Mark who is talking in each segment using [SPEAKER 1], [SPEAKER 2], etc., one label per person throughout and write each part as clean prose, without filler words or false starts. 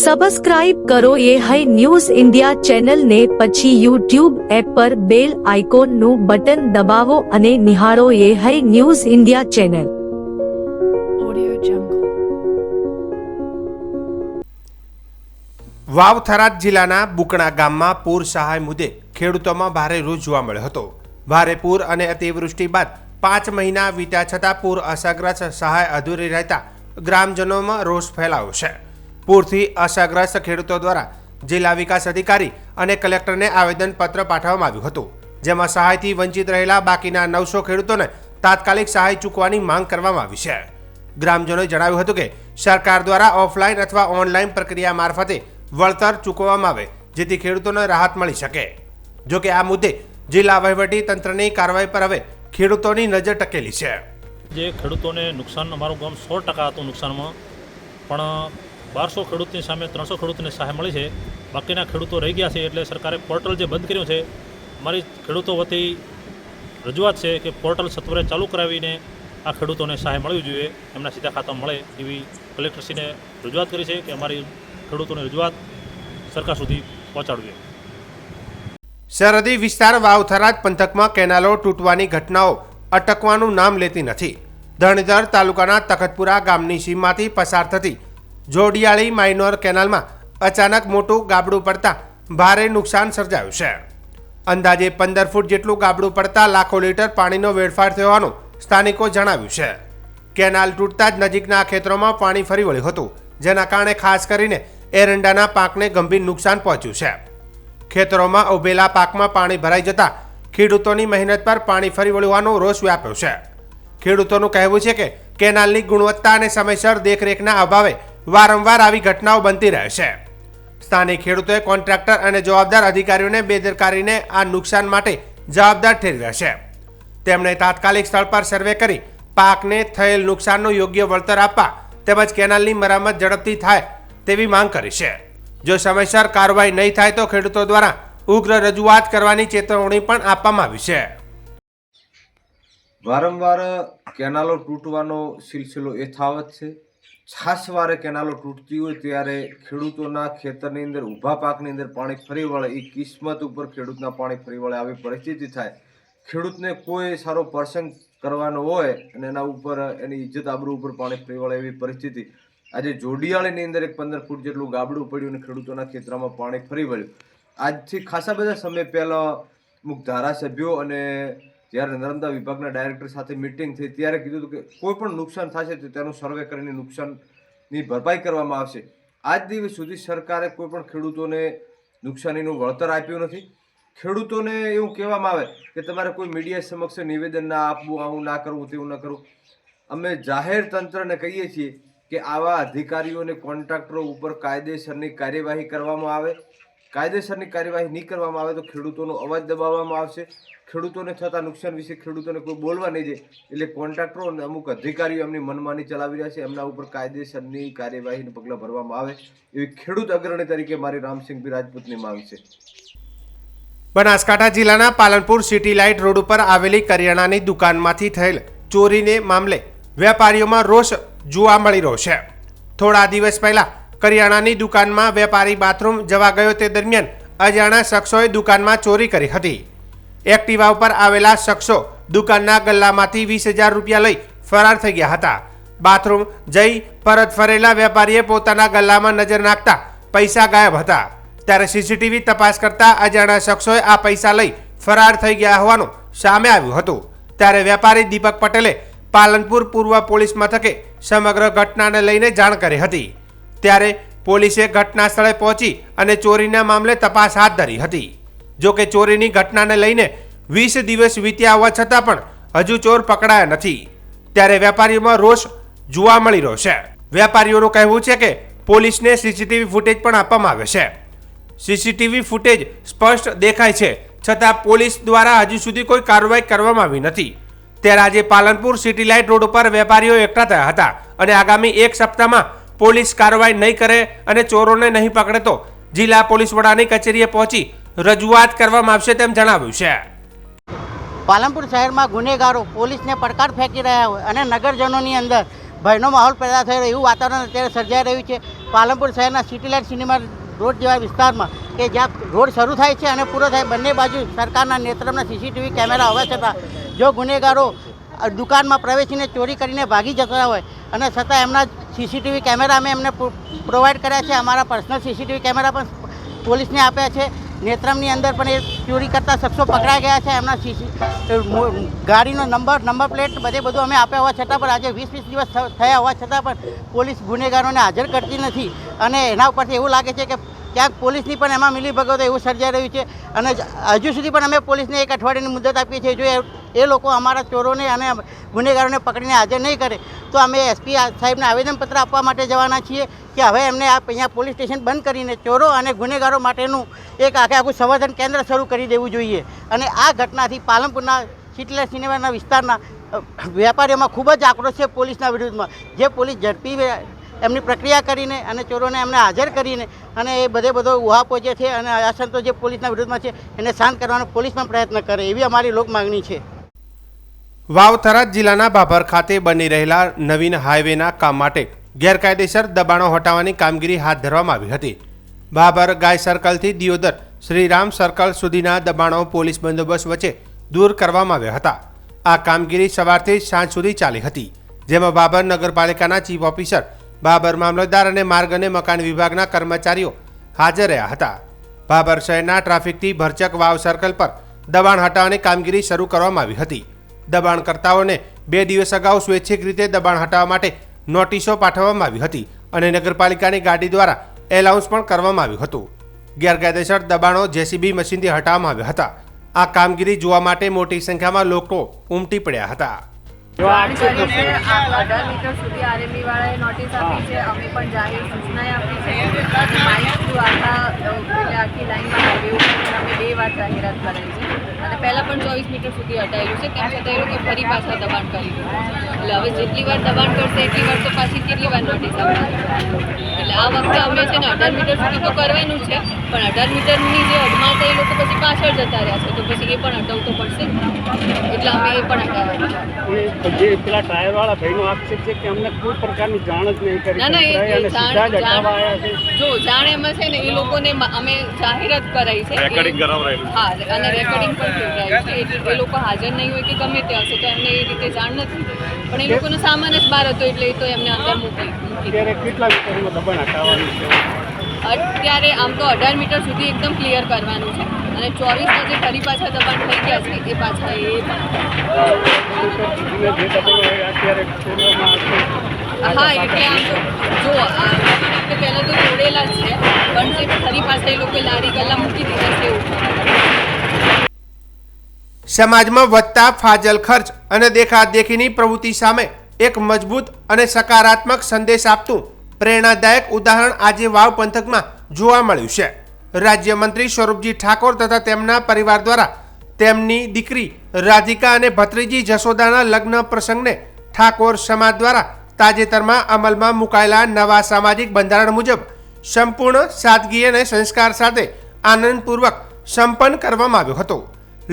[SPEAKER 1] Subscribe કરો એ high news India ચેનલને, પછી યુટ્યુબ એપ પર બેલ આઇકોનનું બટન દબાવો અને નિહાળો એ high news India channel.
[SPEAKER 2] Vav Tharad જિલ્લાના બુકણા ગામમાં પૂર સહાય મુદ્દે ખેડૂતોમાં ભારે રોષ જોવા મળ્યો હતો. ભારે પૂર અને અતિવૃષ્ટિ બાદ 5 મહિના વીત્યા છતાં પૂર અસરગ્રસ્ત સહાય અધૂરી રહેતા ગ્રામજનોમાં રોષ ફેલાયો છે. પૂરથી અસરગ્રસ્ત ખેડૂતો દ્વારા જિલ્લા વિકાસ અધિકારી અને કલેક્ટરને આવેદનપત્ર પાઠવવામાં આવ્યું હતું, જેમાં સહાયથી વંચિત રહેલા બાકીના 900 ખેડૂતોને તાત્કાલિક સહાય ચૂકવવાની માંગ કરવામાં આવી છે. ગ્રામજનોએ જણાવ્યું હતું કે સરકાર દ્વારા ઓફલાઈન અથવા ઓનલાઈન પ્રક્રિયા મારફતે વળતર ચૂકવવામાં આવે, જેથી ખેડૂતોને રાહત મળી શકે. જોકે આ મુદ્દે જિલ્લા વહીવટી તંત્રની કાર્યવાહી પર હવે ખેડૂતોની નજર ટકેલી છે.
[SPEAKER 3] જે ખેડૂતોને નુકસાન, અમારું ગામ 100% હતું નુકસાનમાં, પણ 1200 ખેડૂતની સામે 300 ખેડૂતોને સહાય મળી છે. બાકીના ખેડૂતો રહી ગયા છે, એટલે સરકારે પોર્ટલ જે બંધ કર્યું છે, અમારી ખેડૂતો વતી રજૂઆત છે કે પોર્ટલ સત્વરે ચાલુ કરાવીને આ ખેડૂતોને સહાય મળવી જોઈએ, એમના સીધા ખાતામાં મળે એવી કલેક્ટરશ્રીને રજૂઆત કરી છે કે અમારી ખેડૂતોની રજૂઆત સરકાર સુધી પહોંચાડવી.
[SPEAKER 2] સરહદી વિસ્તાર વાવ થરાદ પંથકમાં કેનાલો તૂટવાની ઘટનાઓ અટકવાનું નામ લેતી નથી. ધણેધર તાલુકાના તખતપુરા ગામની સીમમાંથી પસાર થતી જોડિયાળી માઇનોર કેનાલમાં અચાનક મોટું ગાબડું પડતા ભારે નુકસાન સર્જાયું છે. અંદાજે 15 ફૂટ જેટલું ગાબડું પડતા લાખો લીટર પાણીનો વેડફાટ થયો હોવાનું સ્થાનિકો જણાવ્યું છે. કેનાલ તૂટતા જ નજીકના ખેતરોમાં પાણી ફરી વળ્યું હતું, જેના કારણે ખાસ કરીને એરંડાના પાકને ગંભીર નુકસાન પહોંચ્યું છે. ખેતરોમાં ઉભેલા પાકમાં પાણી ભરાઈ જતા ખેડૂતોની મહેનત પર પાણી ફરી વળ્યું હોવાનો રોષ વ્યાપ્યો છે. ખેડૂતોનું કહેવું છે કે કેનાલની ગુણવત્તા અને સમયસર દેખરેખના અભાવે વારંવાર આવી ઘટનાઓ બનતી રહે છે. સ્થાનિક ખેડૂતોએ કોન્ટ્રાક્ટર અને જવાબદાર અધિકારીઓને બેદરકારીને આ નુકસાન માટે જવાબદાર ઠેરવ્યા છે. તેમણે તાત્કાલિક સ્થળ પર સર્વે કરી પાકને થયેલ નુકસાનનું યોગ્ય વળતર આપવા તેમજ કેનાલની મરામત ઝડપથી થાય તેવી માંગ કરી છે. જો સમયસર કાર્યવાહી નહીં થાય તો ખેડૂતો દ્વારા ઉગ્ર રજૂઆત કરવાની ચેતવણી પણ આપવામાં આવી છે.
[SPEAKER 4] વારંવાર કેનાલો તૂટવાનો સિલસિલો યથાવત છે. છાસવારે કેનાલો તૂટતી હોય ત્યારે ખેડૂતોના ખેતરની અંદર ઊભા પાકની અંદર પાણી ફરી વળે, એ કિસ્મત ઉપર ખેડૂતના પાણી ફરી વળે આવી પરિસ્થિતિ થાય. ખેડૂતને કોઈ સારો પ્રસંગ કરવાનો હોય અને એના ઉપર એની ઇજ્જત આબરૂ ઉપર પાણી ફરી વળે એવી પરિસ્થિતિ. આજે જોડિયાળીની અંદર એક 15 ફૂટ જેટલું ગાબડું પડ્યું અને ખેડૂતોના ખેતરમાં પાણી ફરી વળ્યું. આજથી ખાસા બધા સમય પહેલાં અમુક ધારાસભ્યો અને જ્યારે નર્મદા વિભાગના ડાયરેક્ટર સાથે મિટિંગ થઈ ત્યારે કીધું હતું કે કોઈ પણ નુકસાન થશે તો તેનું સર્વે કરીને નુકસાનની ભરપાઈ કરવામાં આવશે. આજ દિવસ સુધી સરકારે કોઈ પણ ખેડૂતોને નુકસાનીનું વળતર આપ્યું નથી. ખેડૂતોને એવું કહેવામાં આવે કે તમારે કોઈ મીડિયા સમક્ષ નિવેદન ના આપવું, આવું ના કરવું, તેવું ના કરવું. અમે જાહેર તંત્રને કહીએ છીએ કે આવા અધિકારીઓને, કોન્ટ્રાક્ટરો ઉપર કાયદેસરની કાર્યવાહી કરવામાં આવે. કાયદેસરની કાર્યવાહી નહીં કરવામાં આવે તો ખેડૂતોનો અવાજ દબાવવામાં આવશે. ખેડૂતોને થતા નુકસાન વિશે ખેડૂતોને કોઈ બોલવા નહીં જાય. એટલે કોન્ટ્રાક્ટરો અને અમુક અધિકારીઓ એમની મનમાની ચલાવી રહ્યા છે, એમના ઉપર કાયદેસરની કાર્યવાહીના પગલાં ભરવામાં આવે એવી ખેડૂત અગ્રણી તરીકે મારી રામસિંહભાઈ રાજપૂતની માંગ છે.
[SPEAKER 2] બનાસકાંઠા જિલ્લાના પાલનપુર સિટી લાઇટ રોડ ઉપર આવેલી કરિયાણાની દુકાનમાંથી થયેલ ચોરીને મામલે વેપારીઓમાં રોષ જોવા મળી રહ્યો છે. થોડા દિવસ પહેલા કરિયાણાની દુકાનમાં વેપારી બાથરૂમ જવા ગયો તે દરમિયાન અજાણ્યા શખ્સોએ દુકાનમાં ચોરી કરી હતી. એક્ટિવા ઉપર આવેલા શખ્સો દુકાનના ગલ્લામાંથી 20,000 રૂપિયા લઈ ફરાર થઈ ગયા હતા. બાથરૂમ જઈ પરત ફરેલા વેપારીએ પોતાના ગલ્લામાં નજર નાખતા પૈસા ગાયબ હતા. ત્યારે સીસીટીવી તપાસ કરતા અજાણ્યા શખ્સોએ આ પૈસા લઈ ફરાર થઈ ગયા હોવાનું સામે આવ્યું હતું. ત્યારે વેપારી દીપક પટેલે પાલનપુર પૂર્વ પોલીસ મથકે સમગ્ર ઘટનાને લઈને જાણ કરી હતી. ત્યારે પોલીસે ઘટના સ્થળે પહોંચી અને ચોરીના મામલે તપાસ હાથ ધરી હતી. જોકે ચોરીની ઘટનાને લઈને 20 દિવસ વીત્યા હોવા છતાં પણ હજુ ચોર પકડાયા નથી. ત્યારે વેપારીઓમાં રોષ જોવા મળી રહ્યો છે. વેપારીઓનું કહેવું છે કે પોલીસને સીસીટીવી ફૂટેજ પણ આપવામાં આવે છે. સીસીટીવી ફૂટેજ સ્પષ્ટ દેખાય છે, છતાં પોલીસ દ્વારા હજુ સુધી કોઈ કાર્યવાહી કરવામાં આવી નથી. ત્યારે આજે પાલનપુર સિટી લાઇટ રોડ ઉપર વેપારીઓ એકઠા થયા હતા અને આગામી 1 સપ્તાહમાં પોલીસ કાર્યવાહી નહીં કરે અને ચોરોને નહીં પકડે તો જિલ્લા પોલીસ વડાની કચેરીએ પહોંચી રજૂઆત કરવામાં આવશે તેમ જણાવ્યું છે.
[SPEAKER 5] પાલનપુર શહેરમાં ગુનેગારો પોલીસને પડકાર ફેંકી રહ્યા હોય અને નગરજનોની અંદર ભયનો માહોલ પેદા થઈ રહ્યો એવું વાતાવરણ અત્યારે સર્જાઈ રહ્યું છે. પાલનપુર શહેરના સિટી લાઇટ સિનેમા રોડ જેવા વિસ્તારમાં કે જ્યાં રોડ શરૂ થાય છે અને પૂરો થાય બંને બાજુ સરકારના નેતૃત્વના સીસીટીવી કેમેરા હોવા છતાં જો ગુનેગારો દુકાનમાં પ્રવેશીને ચોરી કરીને ભાગી જતા હોય અને છતાં એમના સીસીટીવી કેમેરા અમે એમને પ્રોવાઈડ કર્યા છે. અમારા પર્સનલ સીસીટીવી કેમેરા પણ પોલીસને આપ્યા છે. નેત્રમની અંદર પણ એ ચોરી કરતા શખ્સો પકડાઈ ગયા છે. એમના ગાડીનો નંબર પ્લેટ બધું અમે આપ્યા હોવા છતાં પણ આજે 20 દિવસ થયા હોવા છતાં પણ પોલીસ ગુનેગારોને હાજર કરતી નથી અને એના ઉપરથી એવું લાગે છે કે ક્યાંક પોલીસની પણ એમાં મિલીભગત એવું સર્જાઈ રહ્યું છે અને હજુ સુધી પણ અમે પોલીસને 1 અઠવાડિયાની મુદત આપીએ છીએ. જો એ લોકો અમારા ચોરોને અને ગુનેગારોને પકડીને હાજર નહીં કરે તો અમે એસપી સાહેબને આવેદનપત્ર આપવા માટે જવાના છીએ કે હવે એમને અહીંયા પોલીસ સ્ટેશન બંધ કરીને ચોરો અને ગુનેગારો માટેનું એક આખું સંવર્ધન કેન્દ્ર શરૂ કરી દેવું જોઈએ. અને આ ઘટનાથી પાલનપુરના સિટી લાઇટ સિનેમાના વિસ્તારના વેપારીઓમાં ખૂબ જ આક્રોશ છે પોલીસના વિરુદ્ધમાં. જે પોલીસ ઝડપી એમની પ્રક્રિયા કરીને અને ચોરોને એમને હાજર કરીને અને એ બધો ઉહાપો જે છે અને અસંતોષ જે પોલીસના વિરુદ્ધમાં છે એને શાંત કરવાનો પોલીસ પણ પ્રયત્ન કરે એવી અમારી લોક માગણી છે.
[SPEAKER 2] વાવ થરાદ જિલ્લાના ભાભર ખાતે બની રહેલા નવીન હાઈવેના કામ માટે ગેરકાયદેસર દબાણો હટાવવાની કામગીરી હાથ ધરવામાં આવી હતી. ભાભર ગાય સર્કલથી દિયોદર શ્રીરામ સર્કલ સુધીના દબાણો પોલીસ બંદોબસ્ત વચ્ચે દૂર કરવામાં આવ્યા હતા. આ કામગીરી સવારથી સાંજ સુધી ચાલી હતી, જેમાં ભાભર નગરપાલિકાના ચીફ ઓફિસર, ભાભર મામલતદાર અને માર્ગ અને મકાન વિભાગના કર્મચારીઓ હાજર રહ્યા હતા. ભાભર શહેરના ટ્રાફિકથી ભરચક વાવ સર્કલ પર દબાણ હટાવવાની કામગીરી શરૂ કરવામાં આવી હતી. દબાણકર્તાઓને 2 દિવસ અગાઉ સ્વૈચ્છિક રીતે દબાણ હટાવવા માટે નોટિસો પાઠવવામાં આવી હતી અને નગરપાલિકાની ગાડી દ્વારા એલાઉન્સ પણ કરવામાં આવ્યું હતું. ગેરકાયદેસર દબાણો જેસીબી મશીનથી હટાવવામાં આવ્યા હતા. આ કામગીરી જોવા માટે મોટી સંખ્યામાં લોકો ઉમટી પડ્યા હતા.
[SPEAKER 6] દબાણ કરીને 18 મીટર સુધી આરએમબી વાળાએ નોટિસ આપી છે. અમે પણ જાહેર સૂચનાએ આપી છે અને માઇક થ્રુ આખી લાઈનમાં હાઈવે ઉપર અમે 2 વાર જાહેરાત કરેલી છે અને પહેલાં પણ 24 મીટર સુધી હટાયેલું છે. તેમ છતાં એ લોકો ફરી પાછા દબાણ કરી દીધું છે. એટલે હવે જેટલી વાર દબાણ કરશે એટલી વાર તો પાછી કેટલી વાર નોટિસ આપવાની. એટલે આ વખતે અમે છે ને 18 મીટર સુધી તો કરવાનું છે, પણ 18 મીટરની જે હદમાં હતા એ લોકો પછી પાછળ જતા રહ્યા છે, તો પછી એ પણ હટાવવું તો પડશે એટલે અમે એ પણ હટાવવાનું.
[SPEAKER 7] જે પેલા ટાયર વાળા ભાઈનો આક્ષેપ છે કે અમને કોઈ પ્રકારની જાણ જ નહીં કરી
[SPEAKER 6] ના,
[SPEAKER 7] અને સીધા જ હટાવવા આવ્યા છે.
[SPEAKER 6] જો જાણ એમાં છે ને એ લોકોને અમે જાહેરાત કરાઈ છે, રેકોર્ડિંગ કરાવરાયું. હા, અને રેકોર્ડિંગ પણ કરાયું છે. એટલે એ લોકો હાજર નહીં હોય કે ગમે તે હશે તો એમને એ રીતે જાણ નથી, પણ એ લોકોનો સામાન જ બહાર હતો એટલે એ તો એમને અંદર મૂકી.
[SPEAKER 7] અત્યારે કેટલા મીટરમાં દબાણ હટાવવાનું છે?
[SPEAKER 6] અત્યારે આમ તો 18 મીટર સુધી એકદમ ક્લિયર કરવાનું છે અને 24ના જે ફરી પાછા દબાણ થઈ ગયા છે એ પાછા
[SPEAKER 7] જે દબાણો હોય અત્યારે છોડવામાં આવશે.
[SPEAKER 6] હા, એટલે આમ તો જો પહેલાં તો જોડેલા જ છે, પણ જે ફરી પાછા એ લોકો લારી ગલ્લા મૂકી દીધા છે એવું.
[SPEAKER 2] સમાજમાં વધતા ફાજલ ખર્ચ અને દેખાદેખીની પ્રવૃત્તિ સામે એક મજબૂત અને સકારાત્મક સંદેશ આપતું પ્રેરણાદાયક ઉદાહરણ આજે વાવ પંથકમાં જોવા મળ્યું છે. રાજ્યમંત્રી સ્વરૂપજી ઠાકોર તથા તેમના પરિવાર દ્વારા તેમની દીકરી રાધિકા અને ભત્રીજી જશોદાના લગ્ન પ્રસંગને ઠાકોર સમાજ દ્વારા તાજેતરમાં અમલમાં મુકાયેલા નવા સામાજિક બંધારણ મુજબ સંપૂર્ણ સાદગી અને સંસ્કાર સાથે આનંદપૂર્વક સંપન્ન કરવામાં આવ્યો હતો.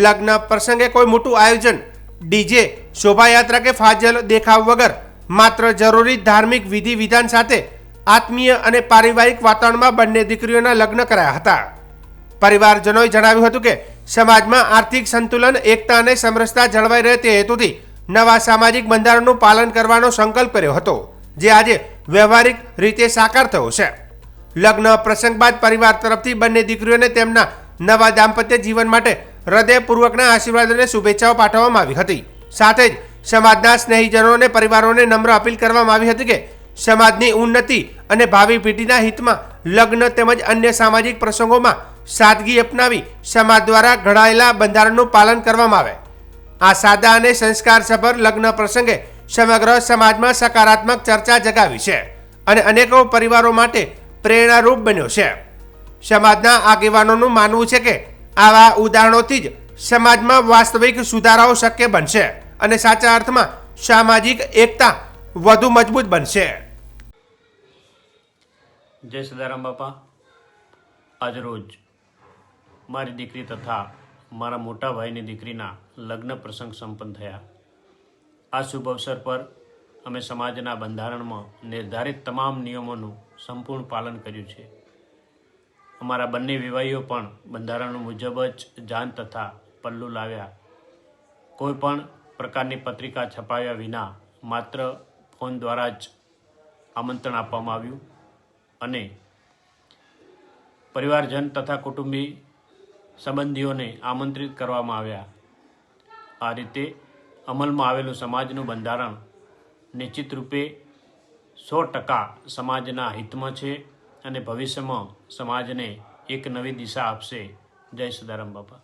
[SPEAKER 2] લગ્ન પ્રસંગે કોઈ મોટું આયોજન, ડીજે, શોભાયાત્રા કે ફાજલ દેખાવ વગર માત્ર જરૂરી ધાર્મિક વિધિ વિધાન સાથે આત્મીય અને પારિવારિક વાતાવરણમાં બંને દીકરીઓના લગ્ન કરાયા હતા. પરિવારજનોએ જણાવ્યું હતું કે સમાજમાં આર્થિક સંતુલન, એકતા અને સમરસતા જળવાઈ રહે તે હેતુથી નવા સામાજિક બંધારણનું પાલન કરવાનો સંકલ્પ કર્યો હતો, જે આજે વ્યવહારિક રીતે સાકાર થયો છે. લગ્ન પ્રસંગ બાદ પરિવાર તરફથી બંને દીકરીઓને તેમના નવા દાંપત્ય જીવન માટે હૃદયપૂર્વકના આશીર્વાદ અને શુભેચ્છાઓ પાઠવવામાં આવી હતી. સાથે જ સમાજના સ્નેહીજનો અને પરિવારોને નમ્ર અપીલ કરવામાં આવી હતી કે સમાજની ઉન્નતિ અને ભાવિ પેઢીના હિતમાં લગ્ન તેમજ અન્ય સામાજિક પ્રસંગોમાં સાદગી અપનાવી સમાજ દ્વારા ઘડાયેલા બંધારણનું પાલન કરવામાં આવે. આ સાદા અને સંસ્કારસભર લગ્ન પ્રસંગે સમગ્ર સમાજમાં સકારાત્મક ચર્ચા જગાવી છે અને અનેકો પરિવારો માટે પ્રેરણારૂપ બન્યો છે. સમાજના આગેવાનોનું માનવું છે કે આવા ઉદાહરણોથી જ સમાજમાં વાસ્તવિક સુધારાઓ શક્ય બનશે અને સાચા અર્થમાં સામાજિક એકતા વધુ મજબૂત બનશે.
[SPEAKER 8] જય સદારામ બાપા. આજ રોજ મારી દીકરી તથા મારા મોટા ભાઈની દીકરીના લગ્ન પ્રસંગ સંપન્ન થયા. આ શુભ અવસર પર અમે સમાજના બંધારણમાં નિર્ધારિત તમામ નિયમોનું સંપૂર્ણ પાલન કર્યું છે. અમારા બંને વિવાહીઓ પણ બંધારણ મુજબ જ જાન તથા પલ્લુ લાવ્યા. કોઈ પણ પ્રકારની પત્રિકા છપાવ્યા વિના માત્ર ફોન દ્વારા જ આમંત્રણ આપવામાં આવ્યું અને પરિવારજન તથા કુટુંબી સંબંધીઓને આમંત્રિત કરવામાં આવ્યા. આ રીતે અમલમાં આવેલું સમાજનું બંધારણ નિશ્ચિત રૂપે 100% સમાજના હિતમાં છે અને ભવિષ્યમાં સમાજને એક નવી દિશા આપશે. જય સદારામ બાપા.